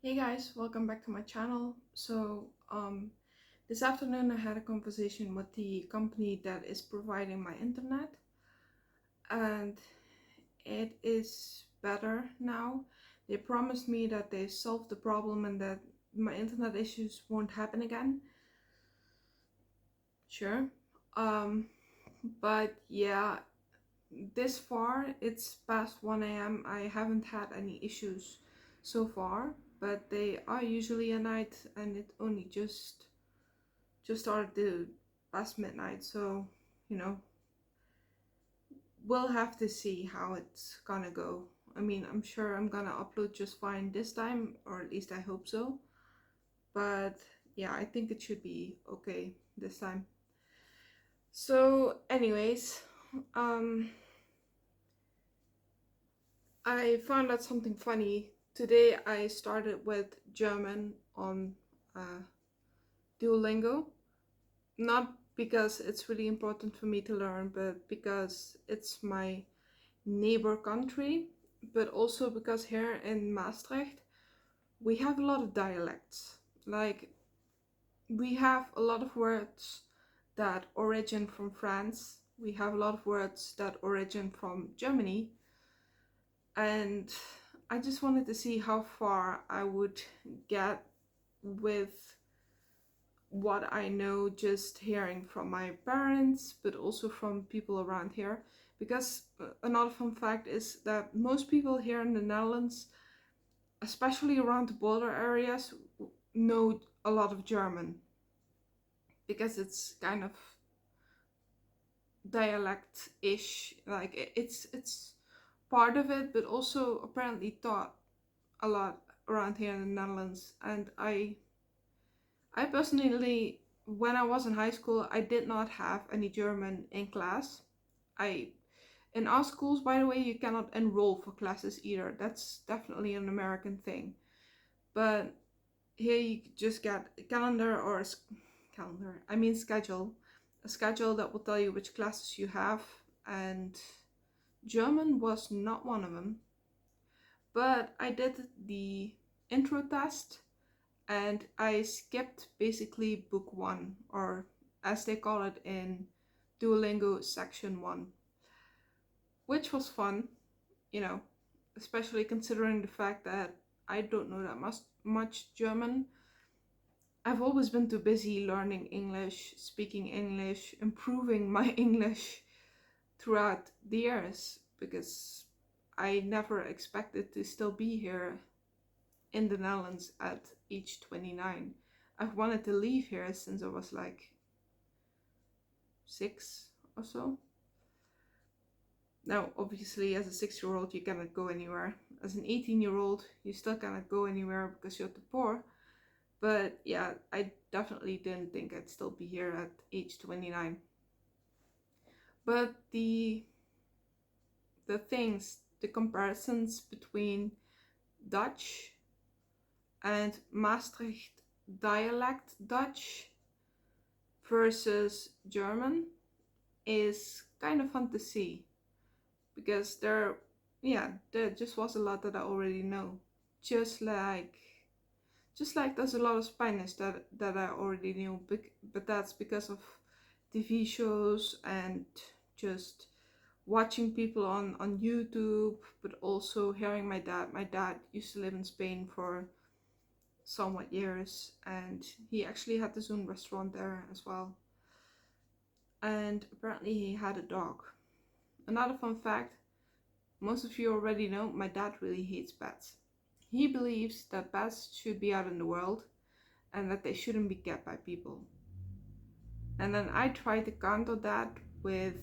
Hey guys, welcome back to my channel. This afternoon I had a conversation with the company that is providing my internet, and it is better now. They promised me that they solved the problem and that my internet issues won't happen again. Sure. Um, but yeah, this far it's past 1 a.m. I haven't had any issues so far, but they are usually at night and it only just started to past midnight, so you know, we'll have to see how it's gonna go. I mean, I'm sure I'm gonna upload just fine this time, or at least I hope so. But yeah, I think it should be okay this time. So anyways, um I found out something funny. Today I started with German on uh, Duolingo. Not because it's really important for me to learn, but because it's my neighbor country, but also because here in Maastricht we have a lot of dialects. Like, we have a lot of words that origin from France, we have a lot of words that origin from Germany, and I just wanted to see how far I would get with what I know just hearing from my parents, but also from people around here. Because another fun fact is that most people here in the Netherlands, especially around the border areas, know a lot of German because it's kind of dialect-ish. Like, it's part of it, but also apparently taught a lot around here in the Netherlands. And I personally, when I was in high school, I did not have any German in class. I In our schools, by the way, you cannot enroll for classes either. That's definitely an American thing. But here you just get a calendar or calendar. I mean schedule, a schedule that will tell you which classes you have, and German was not one of them. But I did the intro test and I skipped basically book one, or as they call it in Duolingo, section one, which was fun, you know, especially considering the fact that I don't know that much German. I've always been too busy learning English, speaking English, improving my English throughout the years, because I never expected to still be here in the Netherlands at age 29. I've wanted to leave here since I was like 6 or so. Now, obviously, as a 6-year-old, you cannot go anywhere. As an 18-year-old, you still cannot go anywhere because you're too poor. But yeah, I definitely didn't think I'd still be here at age 29. But the comparisons between Dutch and Maastricht dialect Dutch versus German is kind of fun to see, because there just was a lot that I already know. Just like there's a lot of Spanish that I already knew, but that's because of TV shows and just watching people on YouTube, but also hearing my dad. My dad used to live in Spain for somewhat years, and he actually had his own restaurant there as well. And apparently he had a dog. Another fun fact, most of you already know, my dad really hates pets. He believes that pets should be out in the world and that they shouldn't be kept by people. And then I try to counter that with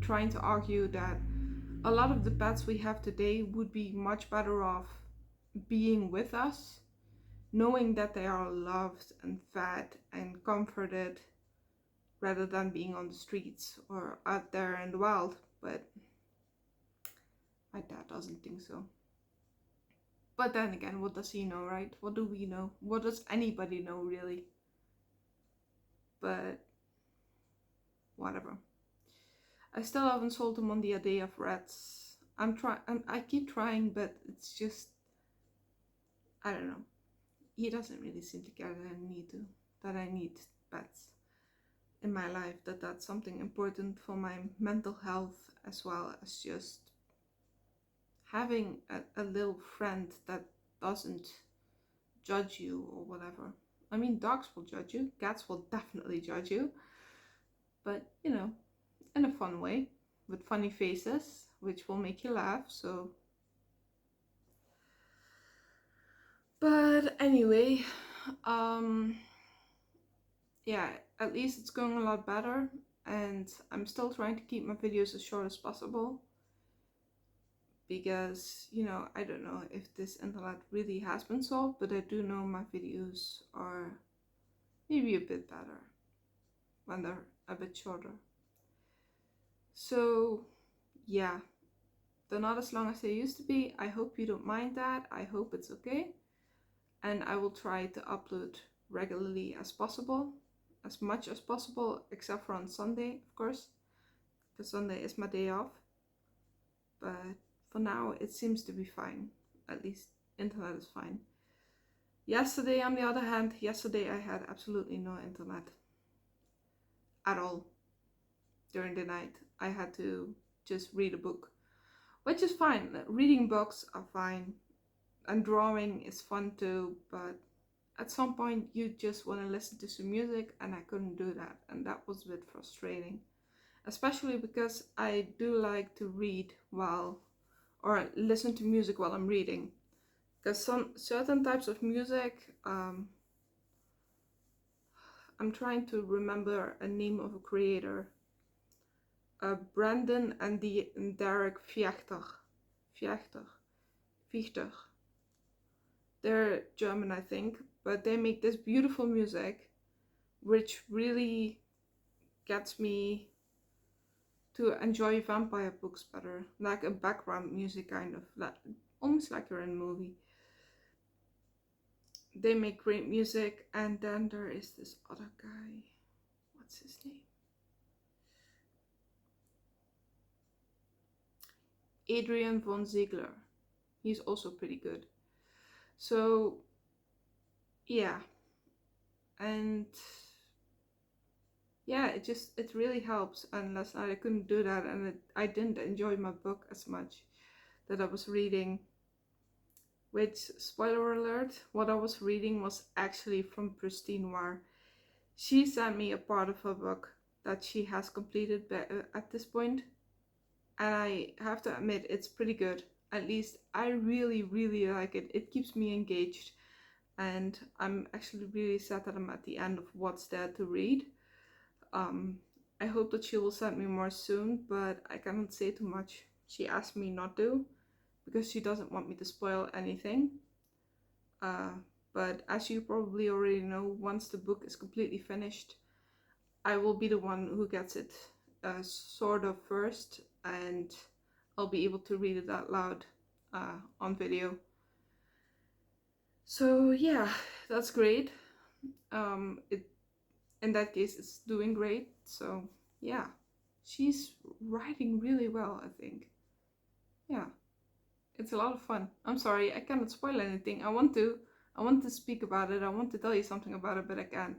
trying to argue that a lot of the pets we have today would be much better off being with us, knowing that they are loved and fed and comforted, rather than being on the streets or out there in the wild. But my dad doesn't think so. But then again, what does he know, right? What do we know? What does anybody know, really? But whatever. I still haven't sold him on the idea of rats. I keep trying, but it's just, I don't know. he doesn't really seem to care that I need pets in my life, that's something important for my mental health, as well as just having a little friend that doesn't judge you or whatever. I mean, dogs will judge you, cats will definitely judge you, but you know, in a fun way, with funny faces, which will make you laugh. So, but anyway, um, yeah, at least it's going a lot better, and I'm still trying to keep my videos as short as possible, because I don't know if this internet really has been solved, but I do know my videos are maybe a bit better when they're a bit shorter. So yeah, they're not as long as they used to be. I hope you don't mind that. I hope it's okay, and I will try to upload regularly as possible, as much as possible, except for on Sunday, of course, because Sunday is my day off. But for now, it seems to be fine. At least internet is fine. Yesterday, on the other hand, I had absolutely no internet at all during the night. I had to just read a book, which is fine. Reading books are fine, and drawing is fun too, but at some point you just want to listen to some music, and I couldn't do that, and that was a bit frustrating, especially because I do like to read or listen to music while I'm reading, because some certain types of music, I'm trying to remember a name of a creator, Brandon and Derek Viechter. They're German, I think, but they make this beautiful music, which really gets me to enjoy vampire books better, like a background music kind of, like almost like you're in a movie. They make great music, and then there is this other guy. What's his name? Adrian von Ziegler. He's also pretty good. So yeah, and yeah, it really helps. And last night I couldn't do that, and I didn't enjoy my book as much that I was reading. Which, spoiler alert, what I was reading was actually from Pristine Noir. She sent me a part of her book that she has completed at this point, and I have to admit it's pretty good. At least I really, really like it. It keeps me engaged, and I'm actually really sad that I'm at the end of what's there to read. I hope that she will send me more soon, but I cannot say too much. She asked me not to, because she doesn't want me to spoil anything. Uh, but as you probably already know, once the book is completely finished, I will be the one who gets it sort of first, and I'll be able to read it out loud on video. So yeah, that's great. It in that case, it's doing great. So yeah, she's writing really well, I think. Yeah, it's a lot of fun. I'm sorry, I cannot spoil anything. I want to speak about it. I want to tell you something about it, but I can't.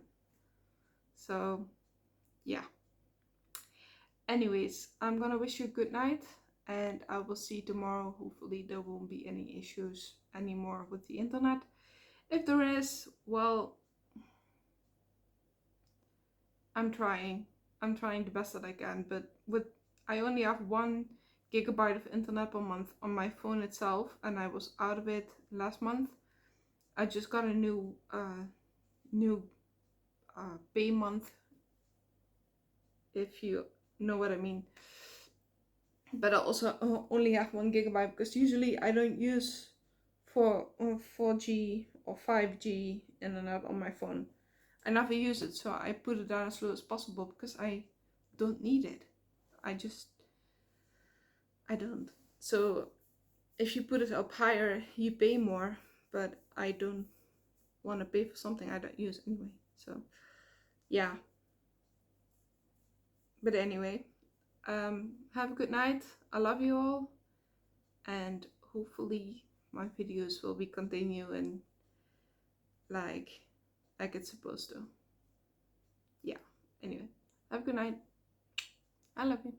So yeah. Anyways, I'm gonna wish you a good night, and I will see you tomorrow. Hopefully there won't be any issues anymore with the internet. If there is, well, I'm trying. I'm trying the best that I can, but I only have 1 GB of internet per month on my phone itself, and I was out of it last month. I just got a new pay month, if you know what I mean. But I also only have 1 GB, because usually I don't use 4G or 5G internet on my phone. I never use it, so I put it down as low as possible, because I don't need it. I don't. So if you put it up higher, you pay more, but I don't want to pay for something I don't use anyway. So yeah. But anyway, have a good night. I love you all, and hopefully my videos will be continuing like it's supposed to. Yeah. Anyway, have a good night. I love you.